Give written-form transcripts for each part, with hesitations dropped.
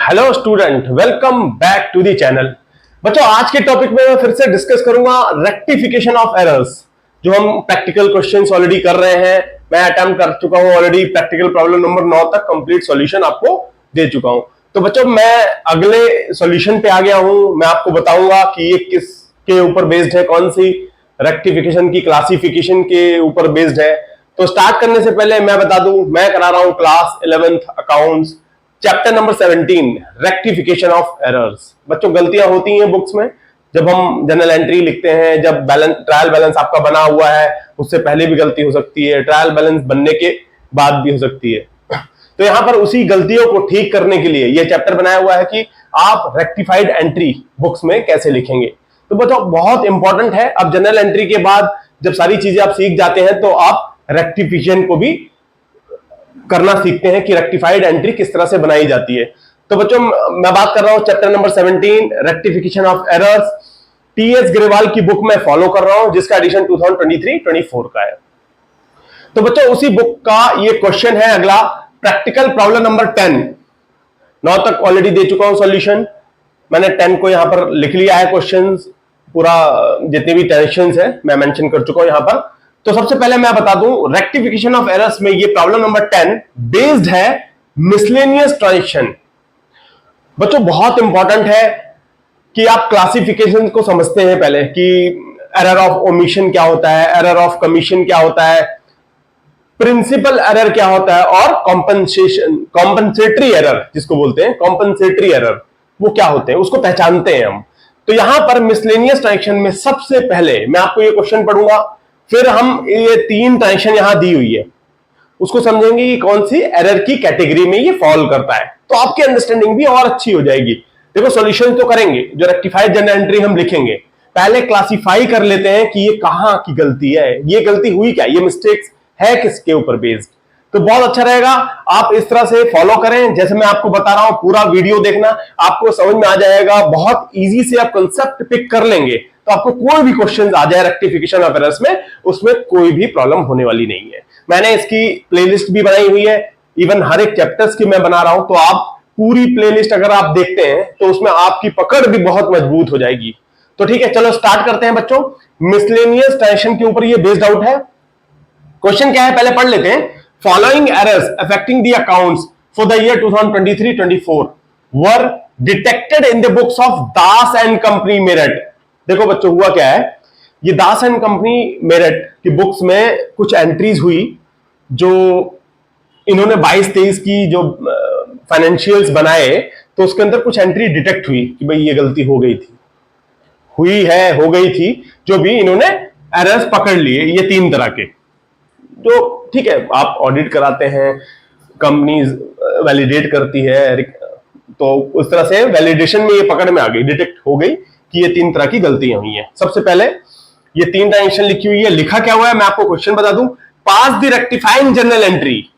Hello student, welcome back to the channel. बच्चों, आज के टॉपिक में मैं फिर से डिस्कस करूंगा रेक्टिफिकेशन ऑफ एरर्स। जो हम प्रैक्टिकल क्वेश्चंस ऑलरेडी कर रहे हैं, मैं अटेम्प्ट कर चुका हूं ऑलरेडी। प्रैक्टिकल प्रॉब्लम नंबर 9 तक कंप्लीट सॉल्यूशन आपको दे चुका हूं। तो बच्चों, मैं अगले सॉल्यूशन पे आ गया हूं। मैं आपको बताऊंगा कि ये किसके ऊपर बेस्ड है, कौन सी रेक्टिफिकेशन की क्लासिफिकेशन के ऊपर बेस्ड है। तो स्टार्ट करने से पहले मैं बता दूं, मैं करा रहा हूं class 11th accounts, chapter number 17, rectification of errors. बच्चों, गलतियां होती हैं बुक्स में जब हम जनरल एंट्री लिखते हैं, जब बैलेंस ट्रायल बैलेंस आपका बना हुआ है, उससे पहले भी गलती हो सकती है, ट्रायल बैलेंस बनने के बाद भी हो सकती है। तो यहां पर उसी गलतियों को ठीक करने के लिए यह चैप्टर बनाया हुआ है कि आप रेक्टिफाइड एंट्री बुक्स में कैसे लिखेंगे। तो बताओ, बहुत इंपॉर्टेंट है। अब जनरल एंट्री के बाद जब सारी चीजें आप सीख जाते हैं तो आप रेक्टिफिकेशन को भी करना सीखते हैं कि रेक्टिफाइड एंट्री किस तरह से बनाई जाती है। तो बच्चों, मैं बात कर रहा हूं chapter number 17, rectification of errors. TS Grewal की बुक में फॉलो कर रहा हूं, जिसका एडिशन 2023-24 का है। तो बच्चों, उसी बुक का ये क्वेश्चन है अगला, प्रैक्टिकल प्रॉब्लम नंबर 10। 9 तक ऑलरेडी दे चुका हूं सॉल्यूशन। मैंने 10 को यहां पर लिख लिया है, क्वेश्चन पूरा जितने भी टेंशन है मैं मेंशन कर चुका हूं यहां पर। तो सबसे पहले मैं बता दूं, रेक्टिफिकेशन ऑफ एरर्स में ये प्रॉब्लम नंबर 10 बेस्ड है मिसलेनियस ट्रांजेक्शन। बच्चों, बहुत इंपॉर्टेंट है कि आप क्लासिफिकेशन को समझते हैं पहले, कि एरर ऑफ ओमिशन क्या होता है, एरर ऑफ कमीशन क्या होता है, प्रिंसिपल एरर क्या होता है, और कॉम्पनसेटरी एरर जिसको बोलते हैं, कॉम्पनसेटरी एरर वो क्या होते हैं, उसको पहचानते हैं हम। तो यहां पर मिसलेनियस ट्रांजेक्शन में सबसे पहले मैं आपको ये क्वेश्चन पढ़ूंगा, फिर हम ये 3 ट्रांजेक्शन यहां दी हुई है उसको समझेंगे कि कौन सी एरर की कैटेगरी में ये फॉल करता है, तो आपकी अंडरस्टैंडिंग भी और अच्छी हो जाएगी। देखो, सॉल्यूशन तो करेंगे, जो रेक्टिफाइड जनरल एंट्री हम लिखेंगे, पहले क्लासिफाई कर लेते हैं कि ये कहां की गलती है, ये गलती हुई क्या, ये मिस्टेक्स है किसके ऊपर बेस्ड। तो बहुत अच्छा रहेगा आप इस तरह से फॉलो करें, जैसे मैं आपको बता रहा हूं। पूरा वीडियो देखना, आपको समझ में आ जाएगा, बहुत इजी से आप कंसेप्ट पिक कर लेंगे, तो आपको कोई भी क्वेश्चन आ जाए रेक्टिफिकेशन ऑफ एरर्स में, उसमें कोई भी प्रॉब्लम होने वाली नहीं है। मैंने इसकी प्लेलिस्ट भी बनाई हुई है, इवन हर एक चैप्टर्स की मैं बना रहा हूं, तो आप पूरी प्लेलिस्ट अगर आप देखते हैं तो उसमें आपकी पकड़ भी बहुत मजबूत हो जाएगी। तो ठीक है, चलो स्टार्ट करते हैं बच्चों। मिसलेनियस ट्रांजेक्शन के ऊपर ये बेस्ड आउट है। क्वेश्चन क्या है पहले पढ़ लेते हैं। Following errors affecting the accounts for the year 2023-24 were detected in the books of Das and company Meerut. देखो बच्चों, हुआ क्या है, ये दास एंड कंपनी मेरठ की बुक्स में कुछ एंट्रीज हुई, जो इन्होंने 22-23 की जो फाइनेंशियल्स बनाए, तो उसके अंदर कुछ एंट्री डिटेक्ट हुई कि भाई ये गलती हो गई थी, हुई है, हो गई थी, जो भी इन्होंने एरर्स पकड़ लिए, ये 3 तरह के। जो ठीक है, आप ऑडिट कराते हैं, कंपनी वैलिडेट करती है, तो उस तरह से वैलिडेशन में ये पकड़ में आ गई, डिटेक्ट हो गई कि ये 3 तरह की गलतियां हुई हैं। सबसे पहले ये 3 ट्रांजेक्शन लिखी हुई है। लिखा क्या हुआ है, मैं आपको क्वेश्चन बता दूं। पास द रेक्टिफाइंग जनरल एंट्री,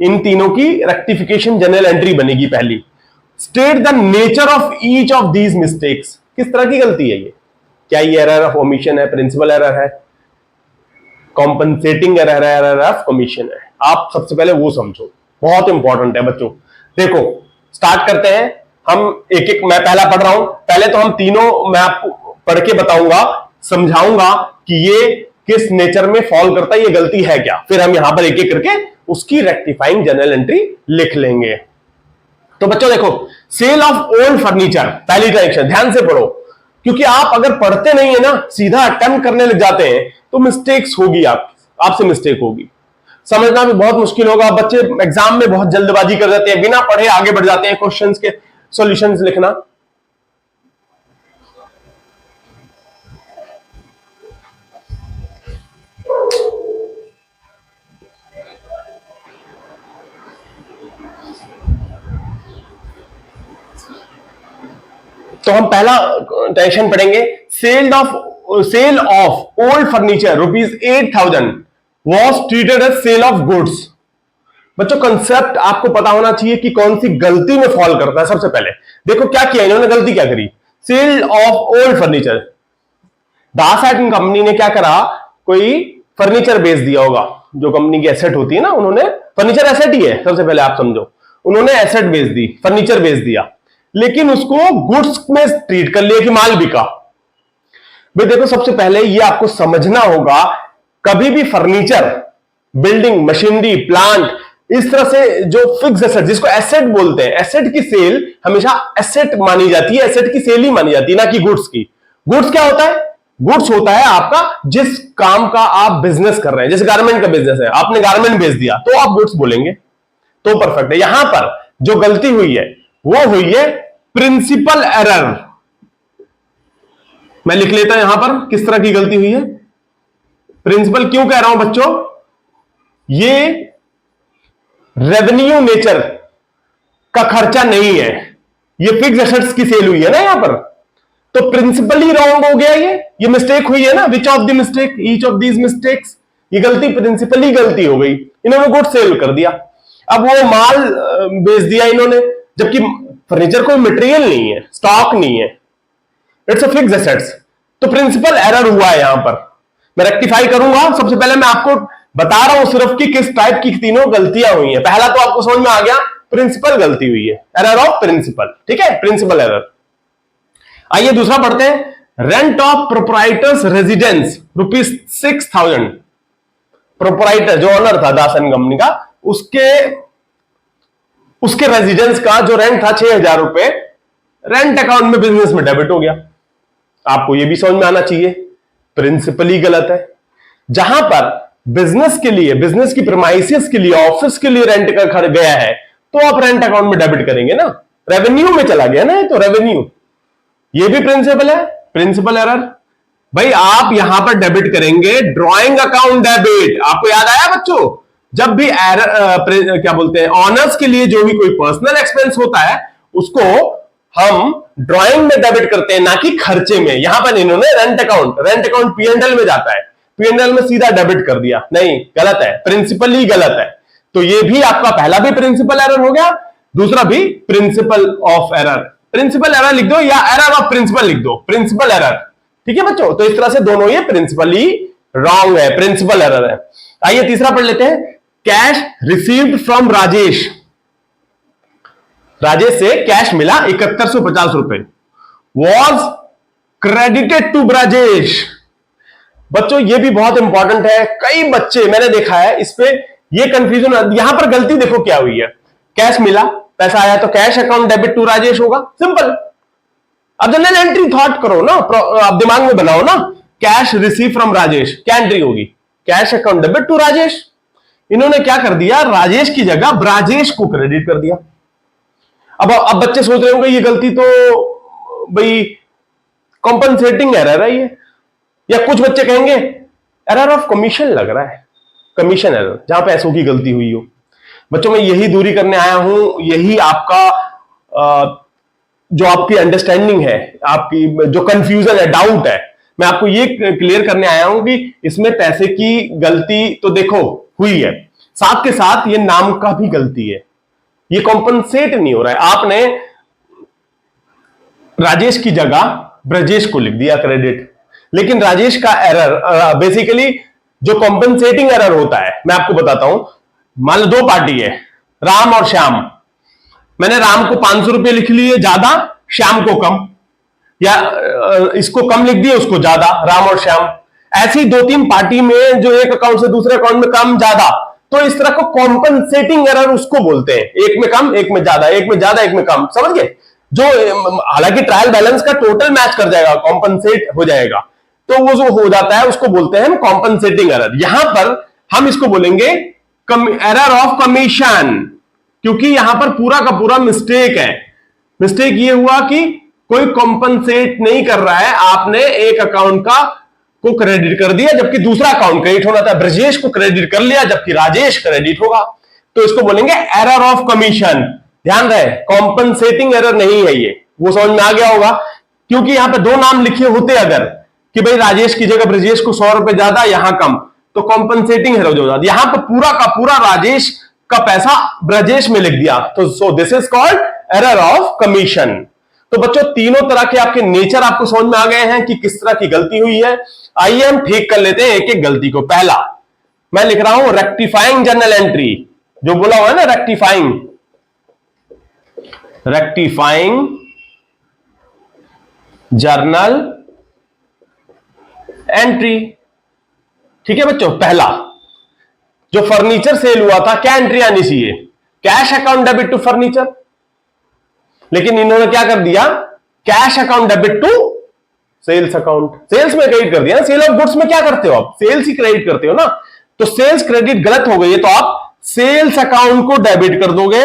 इन तीनों की रेक्टिफिकेशन जनरल एंट्री बनेगी पहली। State the nature of each of these mistakes, किस तरह की गलती है ये, क्या ये एरर ऑफ ओमिशन है, प्रिंसिपल एरर है, कॉम्पनसेटिंग एरर है, एरर ऑफ कमीशन है। आप सबसे पहले वो समझो, बहुत इंपॉर्टेंट है बच्चों। देखो, स्टार्ट करते हैं हम एक एक, मैं पहला पढ़ रहा हूं। पहले तो हम तीनों मैं आपको पढ़ के बताऊंगा, समझाऊंगा कि ये किस नेचर में फॉल करता है, ये गलती है क्या, फिर हम यहां पर एक एक करके उसकी रेक्टिफाइंग जनरल एंट्री लिख लेंगे। तो बच्चों देखो, सेल ऑफ ओल्ड फर्नीचर, पहली ट्रांजेक्शन, ध्यान से पढ़ो, क्योंकि आप अगर पढ़ते नहीं है ना, सीधा अटेम्प्ट करने लग जाते हैं, तो मिस्टेक्स होगी, आपसे मिस्टेक होगी, समझना भी बहुत मुश्किल होगा। बच्चे एग्जाम में बहुत जल्दबाजी कर जाते हैं, बिना पढ़े आगे बढ़ जाते हैं क्वेश्चंस के सॉल्यूशंस लिखना। तो हम पहला ट्रांजेक्शन पढ़ेंगे। Sale of old furniture ₹8,000 was treated as sale of goods. बच्चों, कंसेप्ट आपको पता होना चाहिए कि कौन सी गलती में फॉल करता है। सबसे पहले देखो क्या किया इन्होंने, गलती क्या करी, sale of old furniture. Das and company ने क्या करा, कोई फर्नीचर बेच दिया होगा, जो कंपनी की एसेट होती है ना, उन्होंने, फर्नीचर एसेट ही है, सबसे पहले आप समझो, उन्होंने एसेट बेच दी, फर्नीचर बेच दिया, लेकिन उसको गुड्स में ट्रीट कर लिया कि माल बिका। भाई देखो, सबसे पहले ये आपको समझना होगा, कभी भी फर्नीचर, बिल्डिंग, मशीनरी, प्लांट, इस तरह से जो फिक्स एसेट, जिसको एसेट बोलते हैं, एसेट की सेल हमेशा एसेट मानी जाती है, एसेट की सेल ही मानी जाती है, ना कि गुड्स की। गुड्स क्या होता है? गुड्स होता है आपका जिस काम का आप बिजनेस कर रहे हैं। जैसे गारमेंट का बिजनेस है, आपने गारमेंट बेच दिया तो आप गुड्स बोलेंगे, तो परफेक्ट है। यहां पर जो गलती हुई है वो हुई है प्रिंसिपल एरर। मैं लिख लेता हूं यहां पर किस तरह की गलती हुई है। प्रिंसिपल क्यों कह रहा हूं बच्चों? ये रेवेन्यू नेचर का खर्चा नहीं है, ये फिक्स एसेट्स की सेल हुई है ना यहां पर, तो प्रिंसिपली रॉन्ग हो गया। ये मिस्टेक हुई है ना, which of the mistake, each of these mistakes, ये गलती प्रिंसिपली गलती हो गई। इन्होंने गुड सेल कर दिया, अब वो माल बेच दिया इन्होंने, जबकि फर्नीचर कोई मटेरियल नहीं है, स्टॉक नहीं है, इट्स अ फिक्स एसेट्स। तो प्रिंसिपल एरर हुआ है यहां पर, मैं रेक्टिफाई करूंगा। सबसे पहले मैं आपको बता रहा हूं सिर्फ कि किस टाइप की तीनों गलतियां हुई हैं। पहला तो आपको समझ में आ गया, प्रिंसिपल गलती हुई है, एरर ऑफ प्रिंसिपल, ठीक है, प्रिंसिपल एरर। आइए दूसरा पढ़ते हैं। Rent of proprietors residence ₹6,000। Proprietor जो ओनर था दास एंड कंपनी का, उसके रेजिडेंस का जो रेंट था ₹6,000, रेंट अकाउंट में बिजनेस में डेबिट हो गया। आपको यह भी समझ में आना चाहिए, प्रिंसिपली गलत है। जहां पर बिजनेस के लिए, बिजनेस की प्रीमाइसेस के लिए, ऑफिस के लिए रेंट का खर्च गया है, तो आप रेंट अकाउंट में डेबिट करेंगे ना, रेवेन्यू में चला गया ना, ये तो रेवेन्यू, ये भी प्रिंसिपल है, प्रिंसिपल एरर। भाई आप यहां पर डेबिट करेंगे ड्रॉइंग अकाउंट डेबिट। आपको याद आया बच्चों, जब भी एरर क्या बोलते हैं, ऑनर्स के लिए जो भी कोई पर्सनल एक्सपेंस होता है उसको हम ड्रॉइंग में डेबिट करते हैं, ना कि खर्चे में। यहां पर इन्होंने रेंट अकाउंट P&L में जाता है, P&L में सीधा डेबिट कर दिया, नहीं, गलत है, प्रिंसिपली गलत है। तो ये भी आपका पहला भी प्रिंसिपल एरर हो गया, दूसरा भी principle of error. Principle error लिख दो या एरर ऑफ प्रिंसिपल लिख दो, प्रिंसिपल एरर, ठीक है बच्चों। तो इस तरह से दोनों ये प्रिंसिपली रॉन्ग है, प्रिंसिपल एरर है। आइए तीसरा पढ़ लेते हैं। Cash received from Rajesh, Rajesh से कैश मिला ₹7150, वॉज क्रेडिटेड टू ब्राजेश। बच्चों ये भी बहुत इंपॉर्टेंट है, कई बच्चे मैंने देखा है इस पे ये कंफ्यूजन। यहां पर गलती देखो क्या हुई है, कैश मिला, पैसा आया, तो cash account debit to Rajesh होगा, सिंपल। अब जनरल एंट्री थॉट करो ना, आप दिमाग में बनाओ ना, कैश रिसीव फ्रॉम राजेश, क्या एंट्री होगी, cash account debit to Rajesh. इन्होंने क्या कर दिया, राजेश की जगह ब्राजेश को क्रेडिट कर दिया। अब बच्चे सोच रहे होंगे ये गलती तो भाई कॉम्पनसेटिंग एरर है ये, या कुछ बच्चे कहेंगे एरर ऑफ कमीशन लग रहा है, कमीशन एरर, जहां पैसों की गलती हुई हो। बच्चों मैं यही दूरी करने आया हूं, यही आपका जो आपकी अंडरस्टैंडिंग है, आपकी जो कंफ्यूजन है, डाउट है, मैं आपको ये क्लियर करने आया हूं कि इसमें पैसे की गलती तो देखो हुई है, साथ के साथ ये नाम का भी गलती है, ये कॉम्पनसेट नहीं हो रहा है। आपने राजेश की जगह ब्रजेश को लिख दिया क्रेडिट, लेकिन राजेश का एरर बेसिकली जो कॉम्पनसेटिंग एरर होता है, मैं आपको बताता हूं। मान लो दो पार्टी है, राम और श्याम, मैंने राम को ₹500 लिख लिए ज्यादा, श्याम को कम, या इसको कम लिख दिए, उसको ज्यादा, राम और श्याम। ऐसी दो तीन पार्टी में जो एक अकाउंट से दूसरे अकाउंट में कम ज्यादा, तो इस तरह को कॉम्पनसेटिंग एरर उसको बोलते हैं, एक में कम, एक में ज्यादा, एक में ज्यादा, एक में कम, समझ गए। जो हालांकि ट्रायल बैलेंस का टोटल मैच कर जाएगा, कॉम्पनसेट हो जाएगा, तो वो जो हो जाता है उसको बोलते हैं कॉम्पनसेटिंग एरर। यहां पर हम इसको बोलेंगे एरर ऑफ कमीशन, क्योंकि यहां पर पूरा का पूरा मिस्टेक है। मिस्टेक ये हुआ कि कोई कॉम्पनसेट नहीं कर रहा है, आपने एक अकाउंट का को क्रेडिट कर दिया जबकि दूसरा अकाउंट क्रेडिट होना था, ब्रजेश को क्रेडिट कर लिया जबकि राजेश क्रेडिट होगा, तो इसको बोलेंगे एरर ऑफ कमीशन। ध्यान रहे, कॉम्पनसेटिंग एरर नहीं है ये, वो समझ में आ गया होगा। क्योंकि यहां पे दो नाम लिखे होते अगर कि भाई राजेश की जगह ब्रजेश को ₹100 ज्यादा, यहां कम, तो कॉम्पनसेटिंग एरर हो जाती। यहां पर पूरा का पूरा राजेश का पैसा ब्रजेश में लिख दिया, तो so this is called error of commission. तो बच्चों तीनों तरह के आपके नेचर आपको समझ में आ गए हैं कि किस तरह की गलती हुई है। आइए हम ठीक कर लेते हैं एक एक गलती को। पहला मैं लिख रहा हूं रेक्टिफाइंग जर्नल एंट्री, जो बोला हुआ है ना रेक्टिफाइंग, रेक्टिफाइंग जर्नल एंट्री। ठीक है बच्चों, पहला जो फर्नीचर सेल हुआ था, क्या एंट्री आनी चाहिए? Cash account debit to furniture. लेकिन इन्होंने क्या कर दिया? Cash account debit to sales account. Sales में क्रेडिट कर दिया। सेल ऑफ गुड्स में क्या करते हो आप? सेल्स ही क्रेडिट करते हो ना। तो सेल्स क्रेडिट गलत हो गई है, तो आप सेल्स अकाउंट को डेबिट कर दोगे।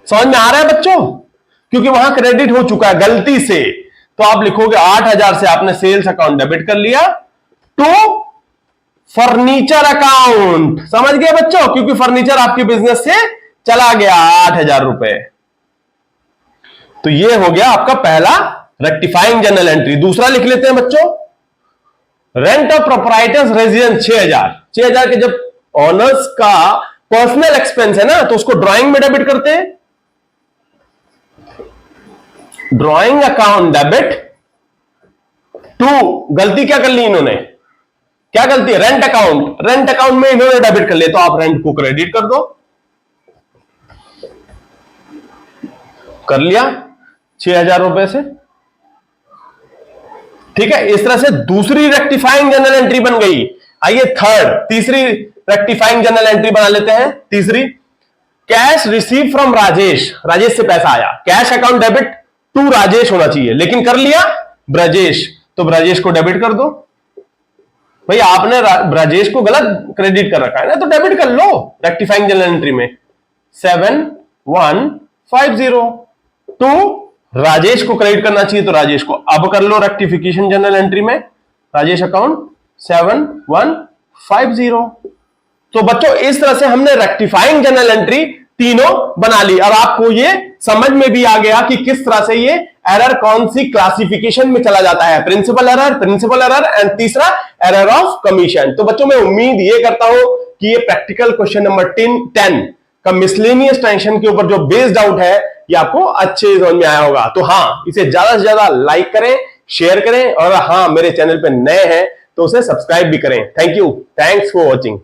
समझ में आ रहा है बच्चों? क्योंकि वहां क्रेडिट हो चुका है गलती से। तो आप लिखोगे 8,000 से आपने सेल्स अकाउंट डेबिट कर लिया टू फर्नीचर अकाउंट। समझ गए बच्चों? क्योंकि फर्नीचर आपके बिजनेस से चला गया 8,000 रुपए। तो ये हो गया आपका पहला रेक्टिफाइंग जर्नल एंट्री। दूसरा लिख लेते हैं बच्चों, रेंट ऑफ प्रोप्राइटर्स रेजिडेंस 6,000। 6,000 के जब ऑनर्स का पर्सनल एक्सपेंस है ना, तो उसको ड्राइंग में डेबिट करते हैं। ड्राइंग अकाउंट डेबिट टू, गलती क्या कर ली इन्होंने? क्या गलती है? Rent account. रेंट अकाउंट में इन्होंने डेबिट कर लिया, तो आप रेंट को क्रेडिट कर दो। कर लिया 6,000 रुपए से। ठीक है, इस तरह से दूसरी रेक्टिफाइंग जनरल एंट्री बन गई। आइए तीसरी रेक्टिफाइंग जनरल एंट्री बना लेते हैं। तीसरी, cash receive from Rajesh. Rajesh से पैसा आया, cash account debit to Rajesh होना चाहिए, लेकिन कर लिया ब्रजेश, तो ब्रजेश को डेबिट कर दो। भाई आपने ब्रजेश को गलत क्रेडिट कर रखा है ना, तो डेबिट कर लो रेक्टिफाइंग जनरल एंट्री में 7150 टू राजेश को क्रेडिट करना चाहिए, तो राजेश को अब कर लो रेक्टिफिकेशन जनरल एंट्री में राजेश अकाउंट 7150। तो बच्चों इस तरह से हमने रेक्टिफाइंग जनरल एंट्री तीनों बना ली। अब आपको ये समझ में भी आ गया कि किस तरह से ये एरर कौन सी क्लासिफिकेशन में चला जाता है, प्रिंसिपल एरर एंड तीसरा एरर ऑफ कमीशन। तो बच्चों मैं उम्मीद ये करता हूं कि ये प्रैक्टिकल क्वेश्चन नंबर 10 का मिसलेनियस टेंशन के ऊपर जो बेस्ड आउट है, ये आपको अच्छे समझ में आया होगा। तो हाँ, इसे ज्यादा से ज्यादा लाइक करें, शेयर करें, और हाँ मेरे चैनल पे नए हैं तो उसे सब्सक्राइब भी करें। Thank you, thanks for watching.